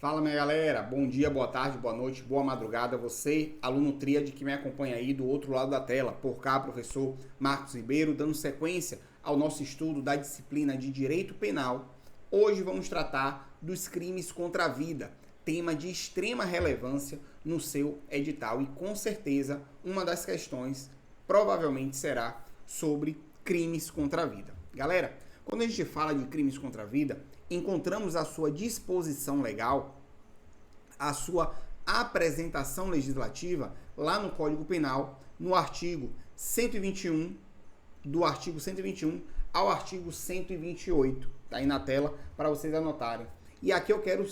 Fala, minha galera, bom dia, boa tarde, boa noite, boa madrugada, você, aluno tríade que me acompanha aí do outro lado da tela. Por cá, professor Marcos Ribeiro, dando sequência ao nosso estudo da disciplina de Direito Penal. Hoje vamos tratar dos crimes contra a vida, tema de extrema relevância no seu edital e com certeza uma das questões provavelmente será sobre crimes contra a vida. Galera, quando a gente fala de crimes contra a vida, encontramos a sua disposição legal, a sua apresentação legislativa lá no Código Penal, no artigo 121, do artigo 121 ao artigo 128. Tá aí na tela para vocês anotarem. E aqui eu quero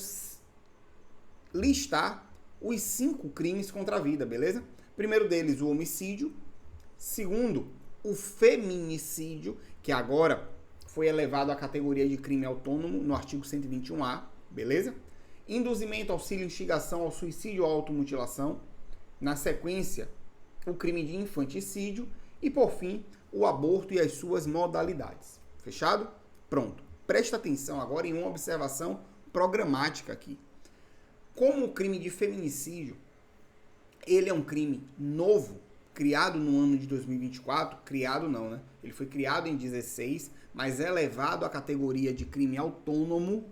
listar os 5 crimes contra a vida, beleza? Primeiro deles, o homicídio. Segundo, o feminicídio, que agora foi elevado à categoria de crime autônomo no artigo 121A, beleza? Induzimento, auxílio, instigação ao suicídio ou automutilação. Na sequência, o crime de infanticídio. E, por fim, o aborto e as suas modalidades. Fechado? Pronto. Presta atenção agora em uma observação programática aqui. Como o crime de feminicídio, ele é um crime novo, criado no ano de 2024, criado não, né? Ele foi criado em 16, mas é elevado à categoria de crime autônomo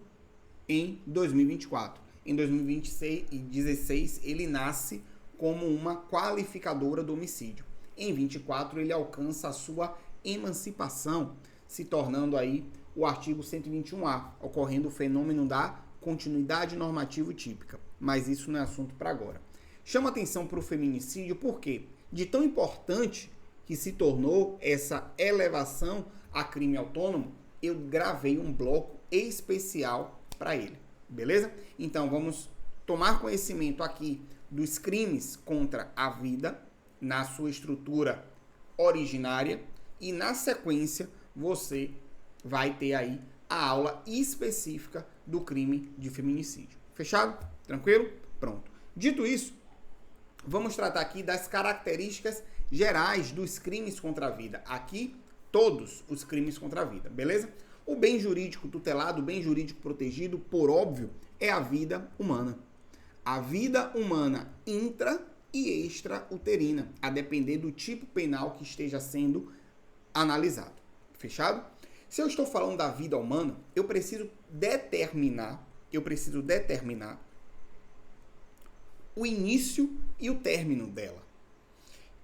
em 2024. Em 2016, ele nasce como uma qualificadora do homicídio. Em 24, ele alcança a sua emancipação, se tornando aí o artigo 121A, ocorrendo o fenômeno da continuidade normativa típica. Mas isso não é assunto para agora. Chama atenção para o feminicídio porque de tão importante que se tornou essa elevação a crime autônomo, eu gravei um bloco especial para ele, beleza? Então vamos tomar conhecimento aqui dos crimes contra a vida na sua estrutura originária e na sequência você vai ter aí a aula específica do crime de feminicídio. Fechado? Tranquilo? Pronto. Dito isso, vamos tratar aqui das características gerais dos crimes contra a vida. Aqui, todos os crimes contra a vida, beleza? O bem jurídico tutelado, o bem jurídico protegido, por óbvio, é a vida humana. A vida humana intra e extrauterina, a depender do tipo penal que esteja sendo analisado. Fechado? Se eu estou falando da vida humana, eu preciso determinar o início e o término dela.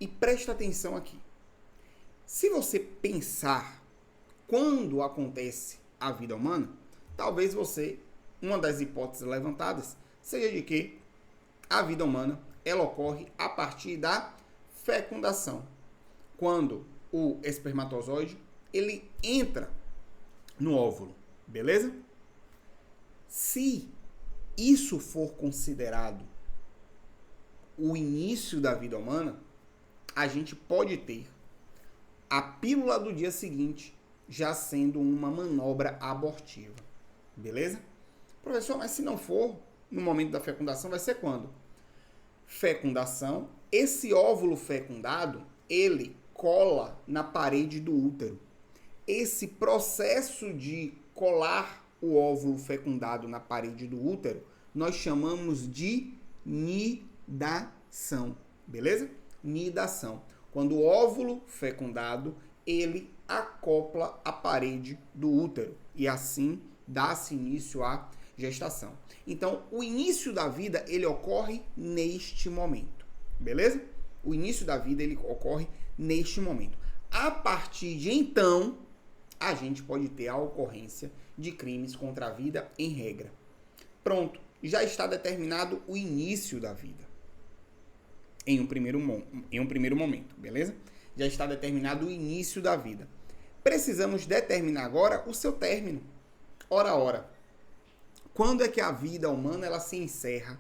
E presta atenção aqui. Se você pensar quando acontece a vida humana, talvez uma das hipóteses levantadas seja de que a vida humana ela ocorre a partir da fecundação. Quando o espermatozoide ele entra no óvulo, beleza? Se isso for considerado o início da vida humana, a gente pode ter a pílula do dia seguinte já sendo uma manobra abortiva. Beleza? Professor, mas se não for no momento da fecundação, vai ser quando? Fecundação, esse óvulo fecundado, ele cola na parede do útero. Esse processo de colar o óvulo fecundado na parede do útero, nós chamamos de nidação, beleza? Nidação. Quando o óvulo fecundado, ele acopla a parede do útero e assim dá-se início à gestação. Então, o início da vida, ele ocorre neste momento, beleza? O início da vida, ele ocorre neste momento. A partir de então, a gente pode ter a ocorrência de crimes contra a vida em regra. Pronto, já está determinado o início da vida. Em um primeiro momento, beleza? Já está determinado o início da vida. Precisamos determinar agora o seu término. Ora. Quando é que a vida humana ela se encerra?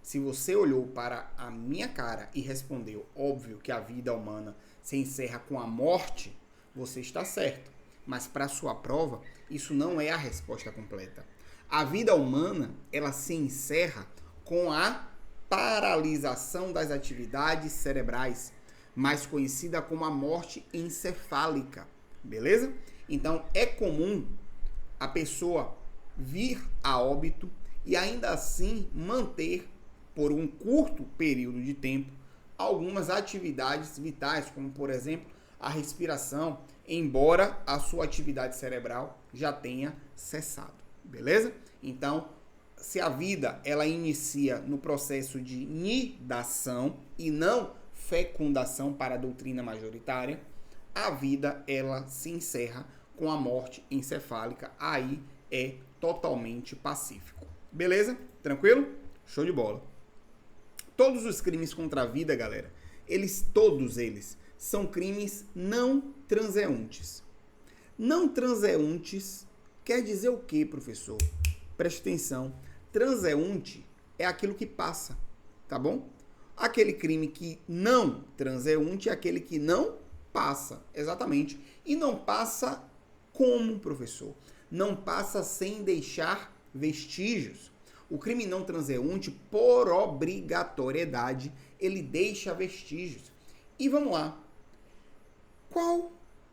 Se você olhou para a minha cara e respondeu, óbvio que a vida humana se encerra com a morte, você está certo. Mas para a sua prova, isso não é a resposta completa. A vida humana ela se encerra com a paralisação das atividades cerebrais, mais conhecida como a morte encefálica, beleza? Então, é comum a pessoa vir a óbito e ainda assim manter, por um curto período de tempo, algumas atividades vitais, como por exemplo a respiração, embora a sua atividade cerebral já tenha cessado, beleza? Então, se a vida ela inicia no processo de nidação e não fecundação para a doutrina majoritária, a vida ela se encerra com a morte encefálica, aí é totalmente pacífico. Beleza? Tranquilo? Show de bola. Todos os crimes contra a vida, galera, todos eles são crimes não transeuntes. Não transeuntes quer dizer o quê, professor? Preste atenção. Transeunte é aquilo que passa, tá bom? Aquele crime que não transeunte é aquele que não passa, exatamente. E não passa como, professor? Não passa sem deixar vestígios. O crime não transeunte, por obrigatoriedade, ele deixa vestígios. E vamos lá. Qual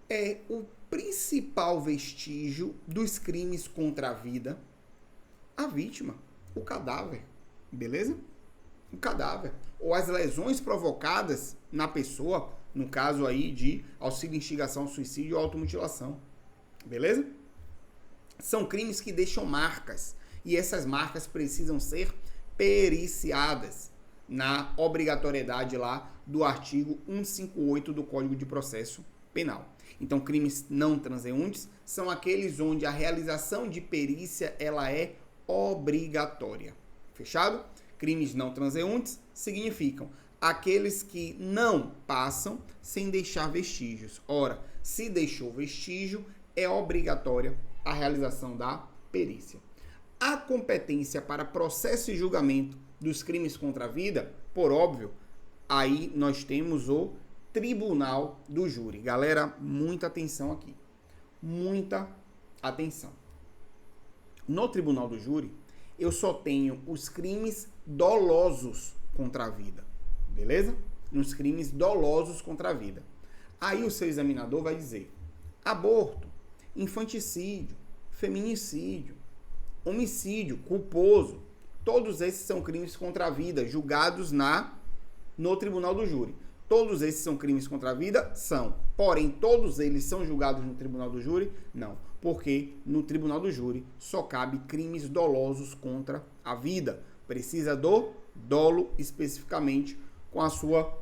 é o principal vestígio dos crimes contra a vida? A vítima, o cadáver, beleza? O cadáver. Ou as lesões provocadas na pessoa, no caso aí de auxílio, instigação, suicídio ou automutilação. Beleza? São crimes que deixam marcas. E essas marcas precisam ser periciadas na obrigatoriedade lá do artigo 158 do Código de Processo Penal. Então, crimes não transeuntes são aqueles onde a realização de perícia ela é obrigatória. Fechado? Crimes não transeuntes significam aqueles que não passam sem deixar vestígios. Ora, se deixou vestígio, é obrigatória a realização da perícia. A competência para processo e julgamento dos crimes contra a vida, por óbvio, aí nós temos o Tribunal do Júri. Galera, muita atenção aqui. Muita atenção. No Tribunal do Júri, eu só tenho os crimes dolosos contra a vida. Beleza? Nos crimes dolosos contra a vida. Aí o seu examinador vai dizer: aborto, infanticídio, feminicídio, homicídio culposo, todos esses são crimes contra a vida, julgados no Tribunal do Júri. Todos esses são crimes contra a vida? São. Porém, todos eles são julgados no Tribunal do Júri? Não. Porque no Tribunal do Júri só cabe crimes dolosos contra a vida. Precisa do dolo especificamente com a sua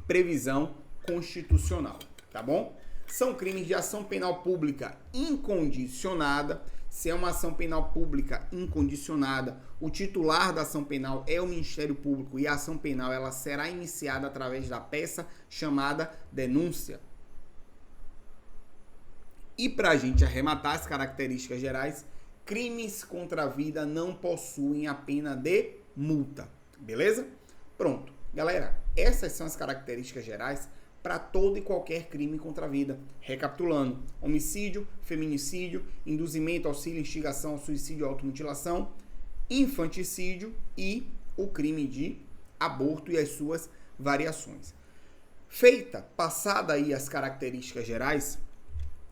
previsão constitucional. Tá bom? São crimes de ação penal pública incondicionada. Se é uma ação penal pública incondicionada, o titular da ação penal é o Ministério Público e a ação penal ela será iniciada através da peça chamada denúncia. E para a gente arrematar as características gerais, crimes contra a vida não possuem a pena de multa. Beleza? Pronto. Galera, essas são as características gerais para todo e qualquer crime contra a vida. Recapitulando: homicídio, feminicídio, induzimento, auxílio, instigação, suicídio, automutilação, infanticídio e o crime de aborto e as suas variações. Passada aí as características gerais,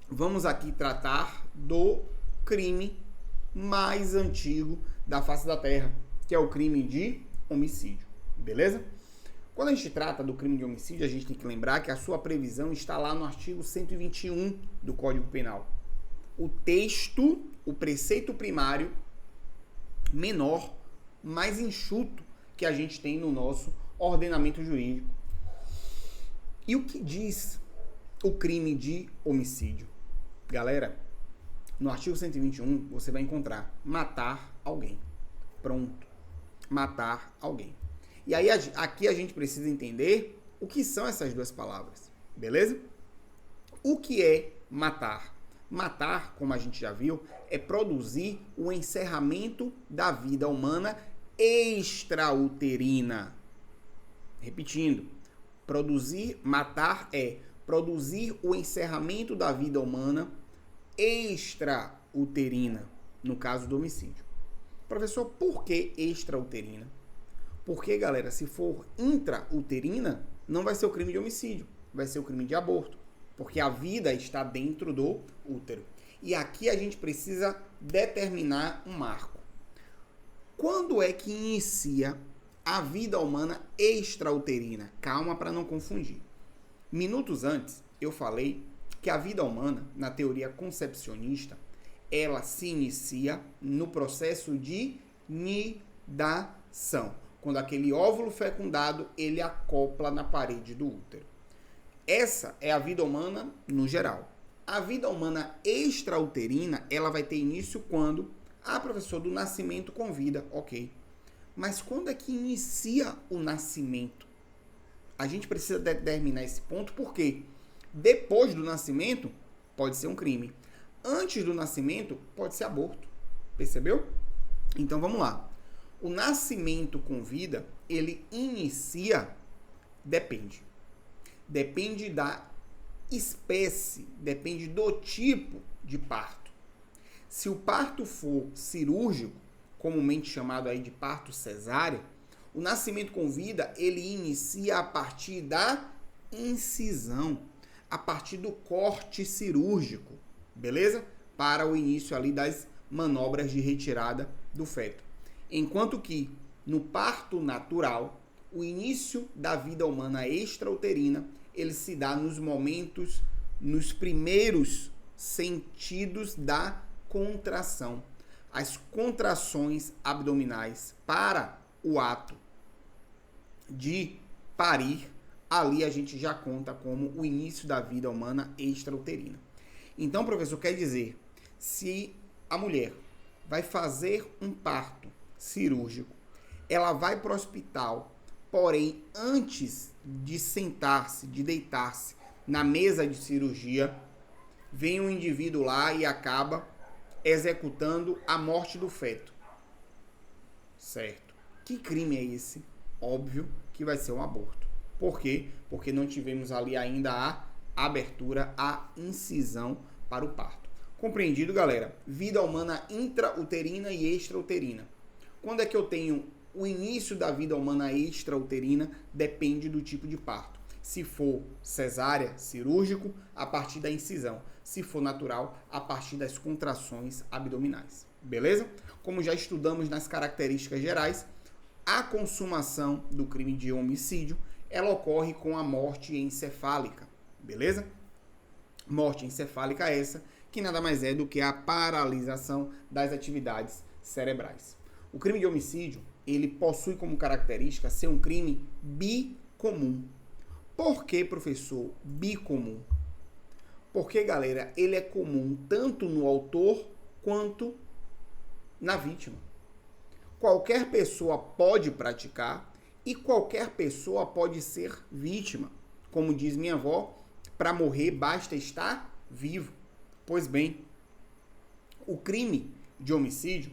vamos aqui tratar do crime mais antigo da face da Terra, que é o crime de homicídio. Beleza? Quando a gente trata do crime de homicídio, a gente tem que lembrar que a sua previsão está lá no artigo 121 do Código Penal. O texto, o preceito primário menor, mais enxuto que a gente tem no nosso ordenamento jurídico. E o que diz o crime de homicídio? Galera, no artigo 121 você vai encontrar matar alguém. Pronto. Matar alguém. E aí aqui a gente precisa entender o que são essas duas palavras, beleza? O que é matar? Matar, como a gente já viu, é produzir o encerramento da vida humana extrauterina. Repetindo, matar é produzir o encerramento da vida humana extrauterina, no caso do homicídio. Professor, por que extrauterina? Porque, galera, se for intrauterina, não vai ser o crime de homicídio, vai ser o crime de aborto. Porque a vida está dentro do útero. E aqui a gente precisa determinar um marco. Quando é que inicia a vida humana extrauterina? Calma para não confundir. Minutos antes, eu falei que a vida humana, na teoria concepcionista, ela se inicia no processo de nidação. Quando aquele óvulo fecundado, ele acopla na parede do útero. Essa é a vida humana no geral. A vida humana extrauterina, ela vai ter início quando? Professor, do nascimento com vida, ok. Mas quando é que inicia o nascimento? A gente precisa determinar esse ponto porque depois do nascimento pode ser um crime. Antes do nascimento pode ser aborto. Percebeu? Então vamos lá. O nascimento com vida, ele inicia, depende da espécie, depende do tipo de parto. Se o parto for cirúrgico, comumente chamado aí de parto cesáreo, o nascimento com vida, ele inicia a partir da incisão, a partir do corte cirúrgico, beleza? Para o início ali das manobras de retirada do feto. Enquanto que no parto natural, o início da vida humana extrauterina, ele se dá nos primeiros sentidos da contração. As contrações abdominais para o ato de parir, ali a gente já conta como o início da vida humana extrauterina. Então, professor, quer dizer, se a mulher vai fazer um parto cirúrgico, ela vai para o hospital, porém, antes de sentar-se, de deitar-se na mesa de cirurgia, vem um indivíduo lá e acaba executando a morte do feto. Certo. Que crime é esse? Óbvio que vai ser um aborto. Por quê? Porque não tivemos ali ainda a abertura, a incisão para o parto. Compreendido, galera? Vida humana intrauterina e extrauterina. Quando é que eu tenho o início da vida humana extrauterina? Depende do tipo de parto. Se for cesárea, cirúrgico, a partir da incisão. Se for natural, a partir das contrações abdominais. Beleza? Como já estudamos nas características gerais, a consumação do crime de homicídio, ela ocorre com a morte encefálica. Beleza? Morte encefálica essa, que nada mais é do que a paralisação das atividades cerebrais. O crime de homicídio, ele possui como característica ser um crime bicomum. Por que, professor, bicomum? Porque, galera, ele é comum tanto no autor quanto na vítima. Qualquer pessoa pode praticar e qualquer pessoa pode ser vítima. Como diz minha avó, para morrer basta estar vivo. Pois bem, o crime de homicídio,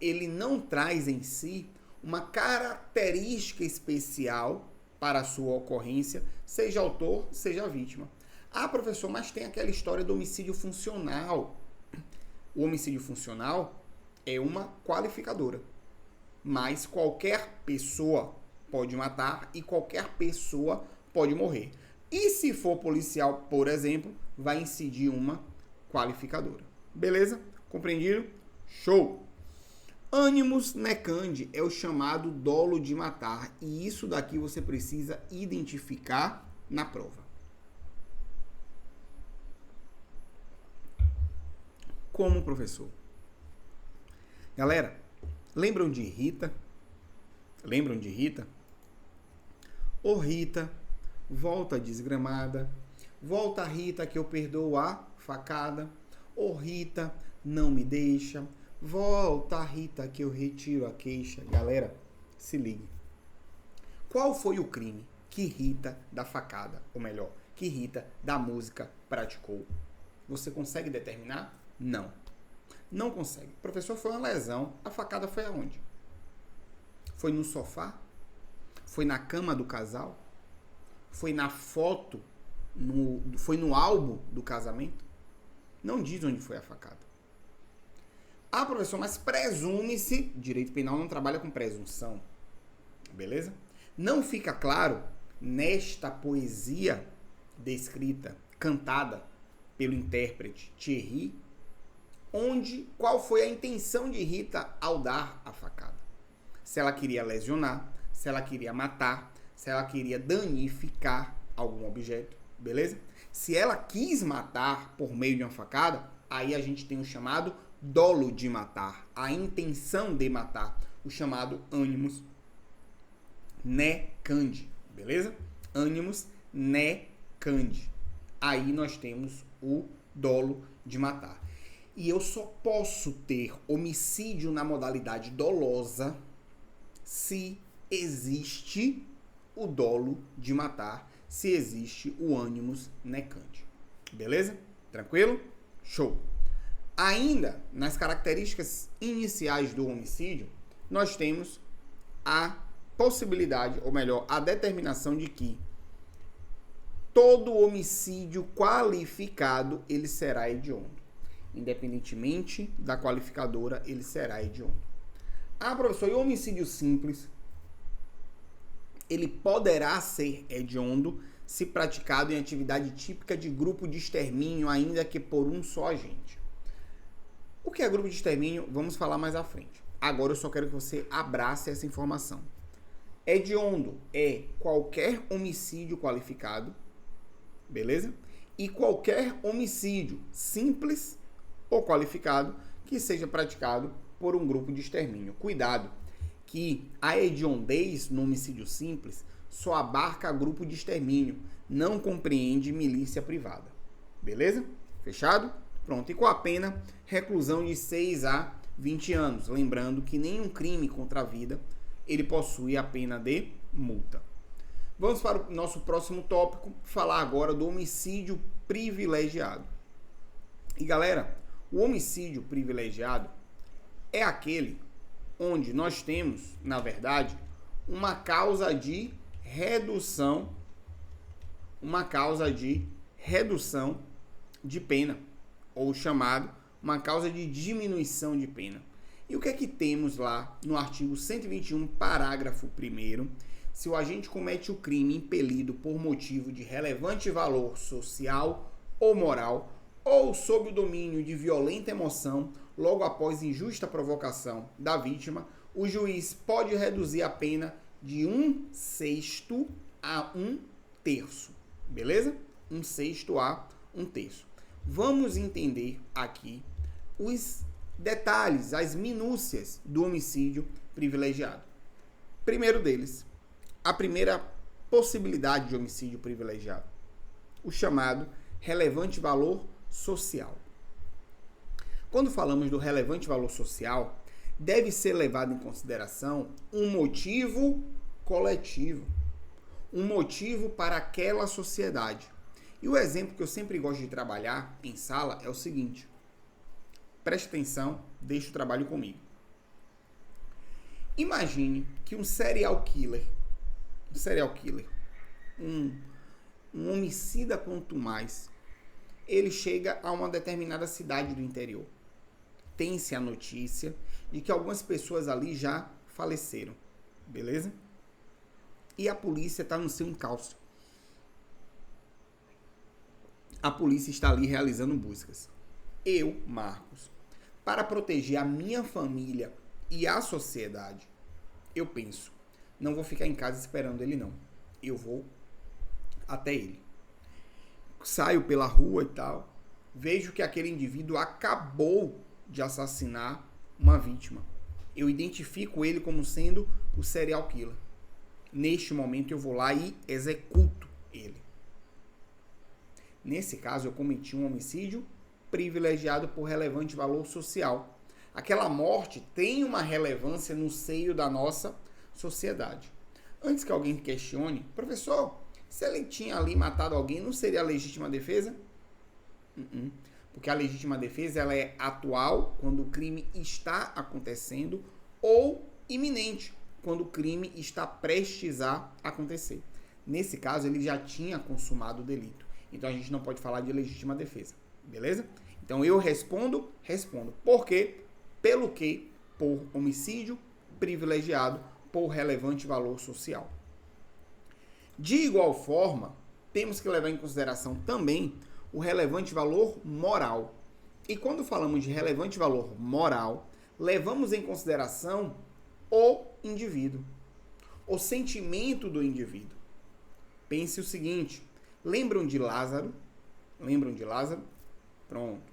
ele não traz em si uma característica especial para a sua ocorrência, seja autor, seja vítima. Professor, mas tem aquela história do homicídio funcional. O homicídio funcional é uma qualificadora, mas qualquer pessoa pode matar e qualquer pessoa pode morrer. E se for policial, por exemplo, vai incidir uma qualificadora. Beleza? Compreendido? Show! Animus necandi é o chamado dolo de matar. E isso daqui você precisa identificar na prova. Como, professor? Galera, lembram de Rita? Lembram de Rita? Ô Rita, volta desgramada. Volta, Rita, que eu perdoo a facada. Ô Rita, não me deixa. Volta, Rita, que eu retiro a queixa. Galera, se ligue. Qual foi o crime que Rita da facada, ou melhor, que Rita da música praticou? Você consegue determinar? Não. Não consegue. Professor, foi uma lesão. A facada foi aonde? Foi no sofá? Foi na cama do casal? Foi na foto? Foi no álbum do casamento? Não diz onde foi a facada. Professor, mas presume-se, direito penal não trabalha com presunção, beleza? Não fica claro nesta poesia descrita, cantada pelo intérprete Thierry, qual foi a intenção de Rita ao dar a facada. se ela queria lesionar, se ela queria matar, se ela queria danificar algum objeto, beleza? Se ela quis matar por meio de uma facada, aí a gente tem o chamado dolo de matar, a intenção de matar, o chamado animus necandi, beleza? Animus necandi. Aí nós temos o dolo de matar. E eu só posso ter homicídio na modalidade dolosa se existe o dolo de matar, se existe o animus necandi. Beleza? Tranquilo? Show! Ainda nas características iniciais do homicídio, nós temos a possibilidade, ou melhor, a determinação de que todo homicídio qualificado ele será hediondo. Independentemente da qualificadora, ele será hediondo. Ah, professor, e o homicídio simples? Ele poderá ser hediondo se praticado em atividade típica de grupo de extermínio, ainda que por um só agente. O que é grupo de extermínio? Vamos falar mais à frente. Agora eu só quero que você abrace essa informação. Hediondo é qualquer homicídio qualificado, beleza? E qualquer homicídio simples ou qualificado que seja praticado por um grupo de extermínio. Cuidado, que a hediondez no homicídio simples só abarca grupo de extermínio, não compreende milícia privada. Beleza? Fechado? Pronto. E com a pena, reclusão de 6 a 20 anos. Lembrando que nenhum crime contra a vida, ele possui a pena de multa. Vamos para o nosso próximo tópico, falar agora do homicídio privilegiado. E galera, o homicídio privilegiado é aquele onde nós temos, na verdade, uma causa de redução de pena, ou chamado uma causa de diminuição de pena. E o que é que temos lá no artigo 121, parágrafo 1º? Se o agente comete o crime impelido por motivo de relevante valor social ou moral, ou sob o domínio de violenta emoção, logo após injusta provocação da vítima, o juiz pode reduzir a pena de 1/6 a 1/3. Beleza? 1/6 a 1/3. Vamos entender aqui os detalhes, as minúcias do homicídio privilegiado. Primeiro deles, a primeira possibilidade de homicídio privilegiado, o chamado relevante valor social. Quando falamos do relevante valor social, deve ser levado em consideração um motivo coletivo, um motivo para aquela sociedade. E o exemplo que eu sempre gosto de trabalhar em sala é o seguinte: preste atenção, deixe o trabalho comigo. Imagine que um serial killer, um homicida quanto mais, ele chega a uma determinada cidade do interior. Tem-se a notícia de que algumas pessoas ali já faleceram, beleza? E a polícia está no seu encalço. A polícia está ali realizando buscas. Eu, Marcos, para proteger a minha família e a sociedade, eu penso, não vou ficar em casa esperando ele não. Eu vou até ele. Saio pela rua e tal, vejo que aquele indivíduo acabou de assassinar uma vítima. Eu identifico ele como sendo o serial killer. Neste momento eu vou lá e executo ele. Nesse caso eu cometi um homicídio privilegiado por relevante valor social. Aquela morte tem uma relevância no seio da nossa sociedade. Antes que alguém questione, professor, se ele tinha ali matado alguém, não seria a legítima defesa? Porque a legítima defesa ela é atual, quando o crime está acontecendo, ou iminente, quando o crime está prestes a acontecer. Nesse caso, ele já tinha consumado o delito. Então, a gente não pode falar de legítima defesa. Beleza? Então, eu respondo. Por quê? Pelo quê? Por homicídio privilegiado por relevante valor social. De igual forma, temos que levar em consideração também o relevante valor moral. E quando falamos de relevante valor moral, levamos em consideração o indivíduo. O sentimento do indivíduo. Pense o seguinte, lembram de Lázaro? Lembram de Lázaro? Pronto.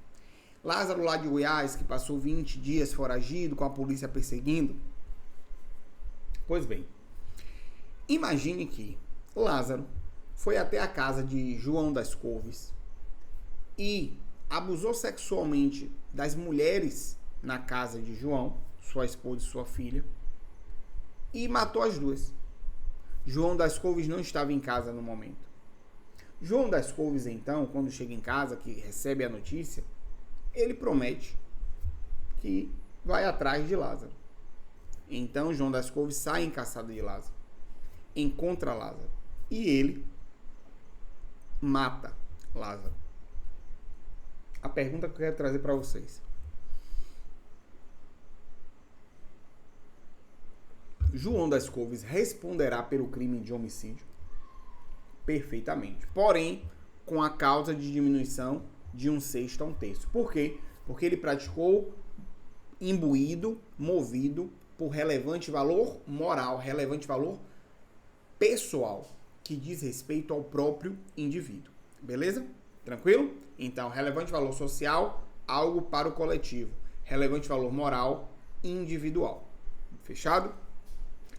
Lázaro lá de Goiás, que passou 20 dias foragido, com a polícia perseguindo. Pois bem, imagine que Lázaro foi até a casa de João das Couves e abusou sexualmente das mulheres na casa de João, sua esposa e sua filha, e matou as duas. João das Couves não estava em casa no momento. João das Couves, então, quando chega em casa, que recebe a notícia, ele promete que vai atrás de Lázaro. Então, João das Couves sai em caçada de Lázaro, encontra Lázaro e ele mata Lázaro. A pergunta que eu quero trazer para vocês: João das Couves responderá pelo crime de homicídio? Perfeitamente. Porém, com a causa de diminuição de 1/6 a 1/3. Por quê? Porque ele praticou imbuído, movido por relevante valor moral, relevante valor pessoal, que diz respeito ao próprio indivíduo. Beleza? Tranquilo? Então, relevante valor social, algo para o coletivo. Relevante valor moral, individual. Fechado?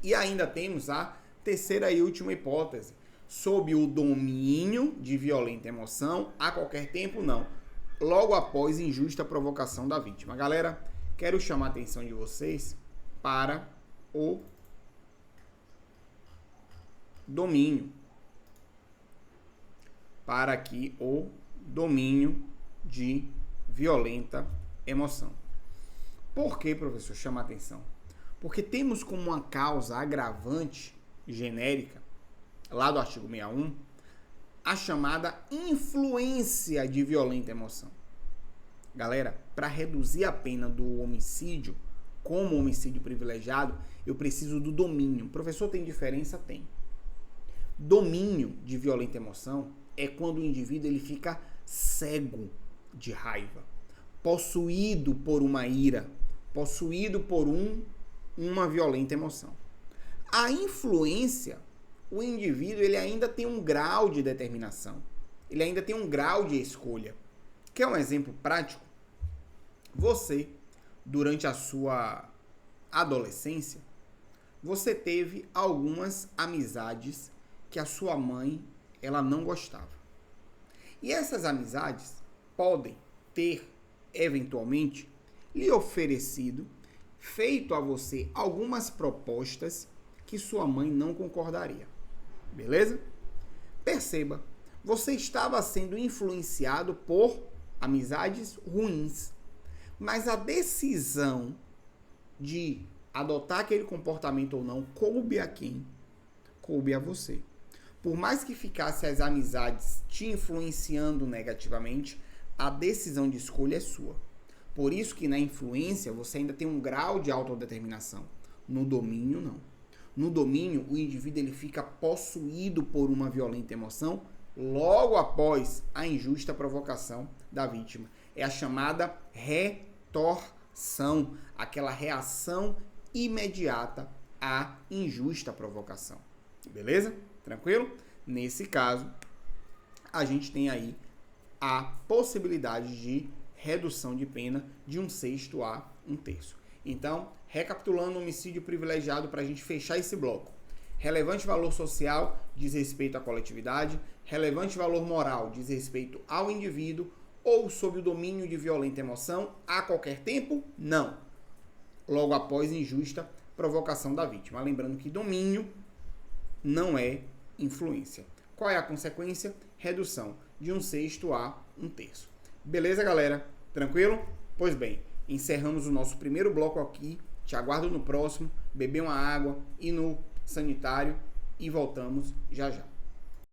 E ainda temos a terceira e última hipótese. Sob o domínio de violenta emoção, a qualquer tempo, não. Logo após injusta provocação da vítima. Galera, quero chamar a atenção de vocês para o domínio. Para aqui o domínio de violenta emoção. Por que, professor, chama a atenção? Porque temos como uma causa agravante genérica, lá do artigo 61, a chamada influência de violenta emoção. Galera, para reduzir a pena do homicídio, como homicídio privilegiado, eu preciso do domínio. Professor, tem diferença? Tem. Domínio de violenta emoção é quando o indivíduo ele fica cego de raiva, possuído por uma ira, possuído por uma violenta emoção. A influência, o indivíduo ele ainda tem um grau de determinação, ele ainda tem um grau de escolha. Quer um exemplo prático? Você, durante a sua adolescência, você teve algumas amizades que a sua mãe ela não gostava. E essas amizades podem ter, eventualmente, lhe oferecido, feito a você algumas propostas que sua mãe não concordaria. Beleza? Perceba, você estava sendo influenciado por amizades ruins, mas a decisão de adotar aquele comportamento ou não coube a quem? Coube a você. Por mais que ficasse as amizades te influenciando negativamente, a decisão de escolha é sua. Por isso que na influência você ainda tem um grau de autodeterminação. No domínio, não. No domínio, o indivíduo ele fica possuído por uma violenta emoção logo após a injusta provocação da vítima. É a chamada retorção, aquela reação imediata à injusta provocação. Beleza? Tranquilo? Nesse caso, a gente tem aí a possibilidade de redução de pena de 1/6 a 1/3. Então, recapitulando o homicídio privilegiado para a gente fechar esse bloco. Relevante valor social diz respeito à coletividade, relevante valor moral diz respeito ao indivíduo, ou sob o domínio de violenta emoção, a qualquer tempo? Não. Logo após injusta provocação da vítima. Lembrando que domínio não é influência. Qual é a consequência? Redução de 1/6 a 1/3. Beleza, galera? Tranquilo? Pois bem, encerramos o nosso primeiro bloco aqui. Te aguardo no próximo. Beber uma água, ir no sanitário e voltamos já já.